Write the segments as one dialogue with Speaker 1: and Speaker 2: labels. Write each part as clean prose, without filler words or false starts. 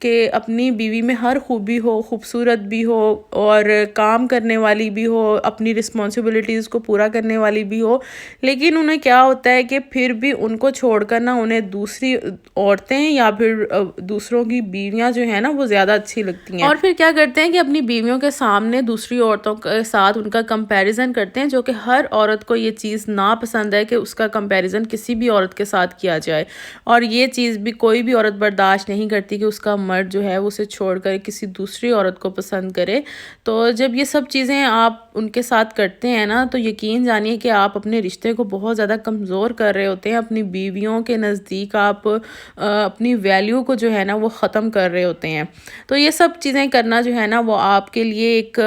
Speaker 1: کہ اپنی بیوی میں ہر خوبی ہو، خوبصورت بھی ہو اور کام کرنے والی بھی ہو، اپنی رسپانسبلٹیز کو پورا کرنے والی بھی ہو، لیکن انہیں کیا ہوتا ہے کہ پھر بھی ان کو چھوڑ کر نا انہیں دوسری عورتیں یا پھر دوسروں کی بیویاں جو ہیں نا وہ زیادہ اچھی لگتی ہیں، اور پھر کیا کرتے ہیں کہ اپنی بیویوں کے سامنے دوسری عورتوں کے ساتھ ان کا کمپیریزن کرتے ہیں، جو کہ ہر عورت کو یہ چیز ناپسند ہے کہ اس کا کمپیریزن کسی بھی عورت کے ساتھ کیا جائے، اور یہ چیز بھی کوئی بھی عورت برداشت نہیں کرتی کہ اس کا مرد جو ہے وہ اسے چھوڑ کر کسی دوسری عورت کو پسند کرے۔ تو جب یہ سب چیزیں آپ ان کے ساتھ کرتے ہیں نا تو یقین جانیے کہ آپ اپنے رشتے کو بہت زیادہ کمزور کر رہے ہوتے ہیں، اپنی بیویوں کے نزدیک آپ اپنی ویلیو کو جو ہے نا وہ ختم کر رہے ہوتے ہیں۔ تو یہ سب چیزیں کرنا جو ہے نا وہ آپ کے لیے ایک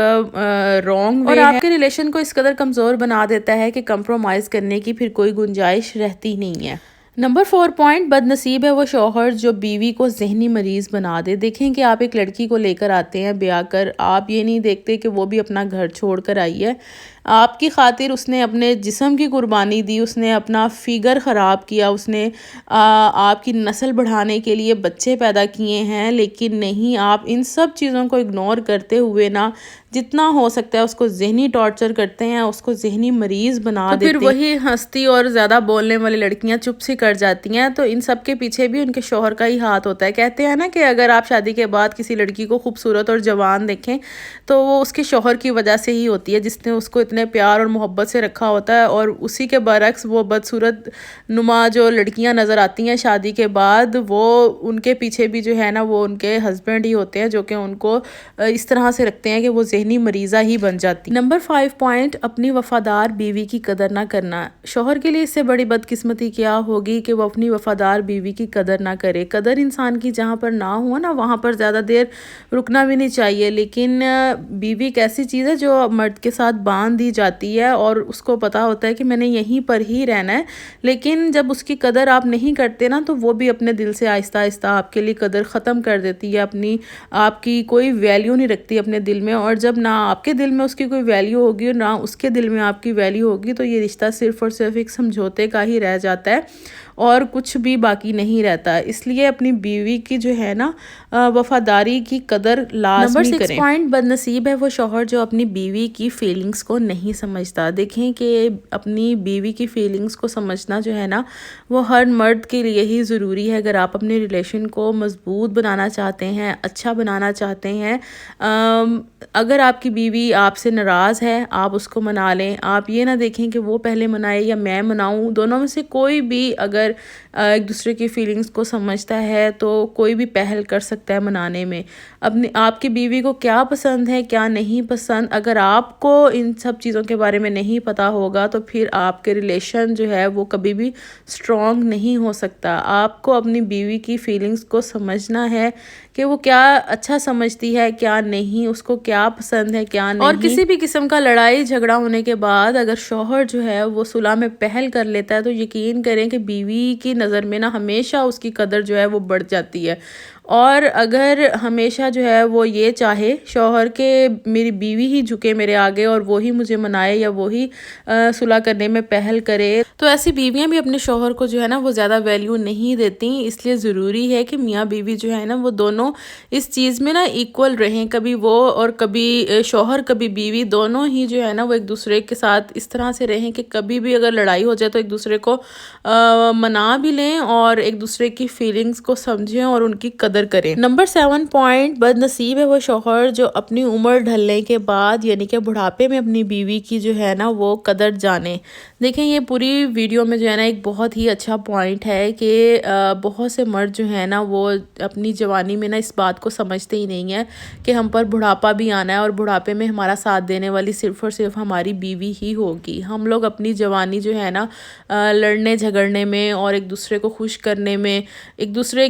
Speaker 1: رانگ وے ہے، اور آپ کے ریلیشن کو اس قدر کمزور بنا دیتا ہے کہ کمپرومائز کرنے کی پھر کوئی گنجائش رہتی نہیں ہے۔ نمبر 4 پوائنٹ، بد نصیب ہے وہ شوہر جو بیوی کو ذہنی مریض بنا دے۔ دیکھیں کہ آپ ایک لڑکی کو لے کر آتے ہیں بیاہ کر، آپ یہ نہیں دیکھتے کہ وہ بھی اپنا گھر چھوڑ کر آئی ہے، آپ کی خاطر اس نے اپنے جسم کی قربانی دی، اس نے اپنا فگر خراب کیا، اس نے آپ کی نسل بڑھانے کے لیے بچے پیدا کیے ہیں، لیکن نہیں، آپ ان سب چیزوں کو اگنور کرتے ہوئے نا جتنا ہو سکتا ہے اس کو ذہنی ٹارچر کرتے ہیں، اس کو ذہنی مریض بنا دیتے ہیں۔ تو پھر وہی ہستی اور زیادہ بولنے والی لڑکیاں چپ سی کر جاتی ہیں، تو ان سب کے پیچھے بھی ان کے شوہر کا ہی ہاتھ ہوتا ہے۔ کہتے ہیں نا کہ اگر آپ شادی کے بعد کسی لڑکی کو خوبصورت اور جوان دیکھیں تو وہ اس کے شوہر کی وجہ سے ہی ہوتی ہے، جس نے اس کو اتنے پیار اور محبت سے رکھا ہوتا ہے، اور اسی کے برعکس وہ بدصورت نما جو لڑکیاں نظر آتی ہیں شادی کے بعد، وہ ان کے پیچھے بھی جو ہے نا وہ ان کے ہسبینڈ ہی ہوتے ہیں، جو کہ ان کو اس طرح سے رکھتے ہیں کہ وہ ذہنی مریضہ ہی بن جاتی۔ نمبر 5 پوائنٹ، اپنی وفادار بیوی کی قدر نہ کرنا۔ شوہر کے لیے اس سے بڑی بدقسمتی کیا ہوگی کہ وہ اپنی وفادار بیوی کی قدر نہ کرے۔ قدر انسان کی جہاں پر نہ ہو نا وہاں پر زیادہ دیر رکنا بھی نہیں چاہیے، لیکن بیوی ایک ایسی چیز ہے جو مرد کے ساتھ باندھ دی جاتی ہے اور اس کو پتا ہوتا ہے کہ میں نے یہیں پر ہی رہنا ہے، لیکن جب اس کی قدر آپ نہیں کرتے نا تو وہ بھی اپنے دل سے آہستہ آہستہ آپ کے لیے قدر ختم کر دیتی ہے، آپ کی کوئی ویلیو نہیں رکھتی اپنے دل میں، اور جب نہ آپ کے دل میں اس کی کوئی ویلیو ہوگی اور نہ اس کے دل میں آپ کی ویلیو ہوگی تو یہ رشتہ صرف اور صرف ایک سمجھوتے کا ہی رہ جاتا ہے اور کچھ بھی باقی نہیں رہتا۔ اس لیے اپنی بیوی کی جو ہے نا وفاداری کی قدر لازمی کریں۔ نمبر 6 پوائنٹ، بد نصیب ہے وہ شوہر جو اپنی بیوی کی فیلنگز کو نہیں سمجھتا۔ دیکھیں کہ اپنی بیوی کی فیلنگز کو سمجھنا جو ہے نا وہ ہر مرد کے لیے ہی ضروری ہے، اگر آپ اپنے ریلیشن کو مضبوط بنانا چاہتے ہیں، اچھا بنانا چاہتے ہیں۔ اگر آپ کی بیوی آپ سے ناراض ہے آپ اس کو منا لیں، آپ یہ نہ دیکھیں کہ وہ پہلے منائے یا میں مناؤں، دونوں میں سے کوئی بھی اگر ایک دوسرے کی فیلنگز کو سمجھتا ہے تو کوئی بھی پہل کر سکتا ہے منانے میں۔ آپ کی بیوی کو کیا پسند ہے کیا نہیں پسند، اگر آپ کو ان سب چیزوں کے بارے میں نہیں پتہ ہوگا تو پھر آپ کے ریلیشن جو ہے وہ کبھی بھی سٹرونگ نہیں ہو سکتا۔ آپ کو اپنی بیوی کی فیلنگز کو سمجھنا ہے کہ وہ کیا اچھا سمجھتی ہے کیا نہیں، اس کو کیا پسند ہے کیا نہیں، اور کسی بھی قسم کا لڑائی جھگڑا ہونے کے بعد اگر شوہر جو ہے وہ صلح میں پہل کر لیتا ہے تو یقین کریں کہ بیوی کی نظر میں نا ہمیشہ اس کی قدر جو ہے وہ بڑھ جاتی ہے، اور اگر ہمیشہ جو ہے وہ یہ چاہے شوہر کہ میری بیوی ہی جھکے میرے آگے اور وہی مجھے منائے یا وہی صلح کرنے میں پہل کرے، تو ایسی بیویاں بھی اپنے شوہر کو جو ہے نا وہ زیادہ ویلیو نہیں دیتی۔ اس لیے ضروری ہے کہ میاں بیوی جو ہے نا وہ دونوں اس چیز میں نا ایکول رہیں، کبھی وہ اور کبھی شوہر کبھی بیوی، دونوں ہی جو ہے نا وہ ایک دوسرے کے ساتھ اس طرح سے رہیں کہ کبھی بھی اگر لڑائی ہو جائے تو ایک دوسرے کو منا بھی لیں اور ایک دوسرے کی فیلنگز کو سمجھیں اور ان کی قدر کریں۔ نمبر 7 پوائنٹ، بد نصیب ہے وہ شوہر جو اپنی عمر ڈھلنے کے بعد یعنی کہ بڑھاپے میں اپنی بیوی کی جو ہے نا وہ قدر جانے۔ دیکھیں یہ پوری ویڈیو میں جو ہے نا ایک بہت ہی اچھا پوائنٹ ہے کہ بہت سے مرد جو ہیں نا وہ اپنی جوانی میں نا اس بات کو سمجھتے ہی نہیں ہیں کہ ہم پر بڑھاپا بھی آنا ہے اور بڑھاپے میں ہمارا ساتھ دینے والی صرف اور صرف ہماری بیوی ہی ہوگی۔ ہم لوگ اپنی جوانی جو ہے نا لڑنے جھگڑنے میں اور ایک دوسرے کو خوش کرنے میں، ایک دوسرے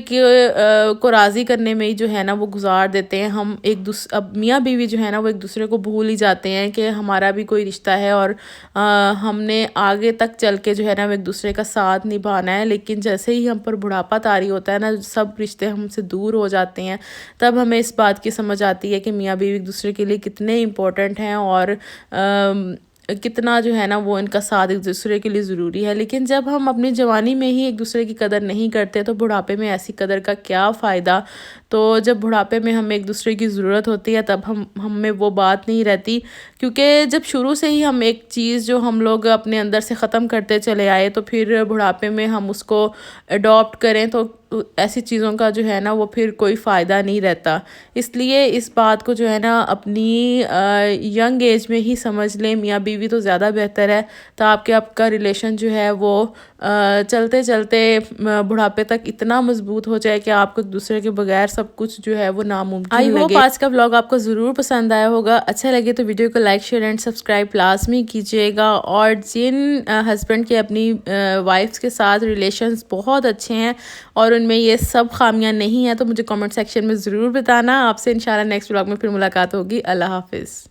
Speaker 1: کو راضی کرنے میں ہی جو ہے نا وہ گزار دیتے ہیں۔ ہم اب میاں بیوی جو ہے نا وہ ایک دوسرے کو بھول ہی جاتے ہیں کہ ہمارا بھی کوئی رشتہ ہے اور ہم نے آگے تک چل کے جو ہے نا وہ ایک دوسرے کا ساتھ نبھانا ہے، لیکن جیسے ہی ہم پر بڑھاپا طاری ہوتا ہے نا سب رشتے ہم سے دور ہو جاتے ہیں، تب ہمیں اس بات کی سمجھ آتی ہے کہ میاں بیوی ایک دوسرے کے لیے کتنے امپورٹنٹ ہیں اور کتنا جو ہے نا وہ ان کا ساتھ ایک دوسرے کے لیے ضروری ہے. لیکن جب ہم اپنی جوانی میں ہی ایک دوسرے کی قدر نہیں کرتے تو بڑھاپے میں ایسی قدر کا کیا فائدہ. تو جب بڑھاپے میں ہمیں ایک دوسرے کی ضرورت ہوتی ہے تب ہم میں وہ بات نہیں رہتی, کیونکہ جب شروع سے ہی ہم ایک چیز جو ہم لوگ اپنے اندر سے ختم کرتے چلے آئے تو پھر بڑھاپے میں ہم اس کو اڈاپٹ کریں تو ایسی چیزوں کا جو ہے نا وہ پھر کوئی فائدہ نہیں رہتا. اس لیے اس بات کو جو ہے نا اپنی ینگ ایج میں ہی سمجھ لیں, میاں بیوی تو زیادہ بہتر ہے, تاکہ آپ کا ریلیشن جو ہے وہ چلتے چلتے بڑھاپے تک اتنا مضبوط ہو جائے کہ آپ کو ایک دوسرے کے بغیر سب کچھ جو ہے وہ ناممکن لگے. ہوپ آج کا ولاگ آپ کو ضرور پسند آیا ہوگا. اچھا لگے تو ویڈیو کو لائک شیئر اینڈ سبسکرائب لازمی کیجیے گا. اور جن ہسبینڈ کے اپنی وائفس کے ساتھ ریلیشنز بہت اچھے ہیں اور ان میں یہ سب خامیاں نہیں ہیں تو مجھے کامنٹ سیکشن میں ضرور بتانا. آپ سے انشاءاللہ نیکسٹ ولاگ میں پھر ملاقات ہوگی. اللہ حافظ.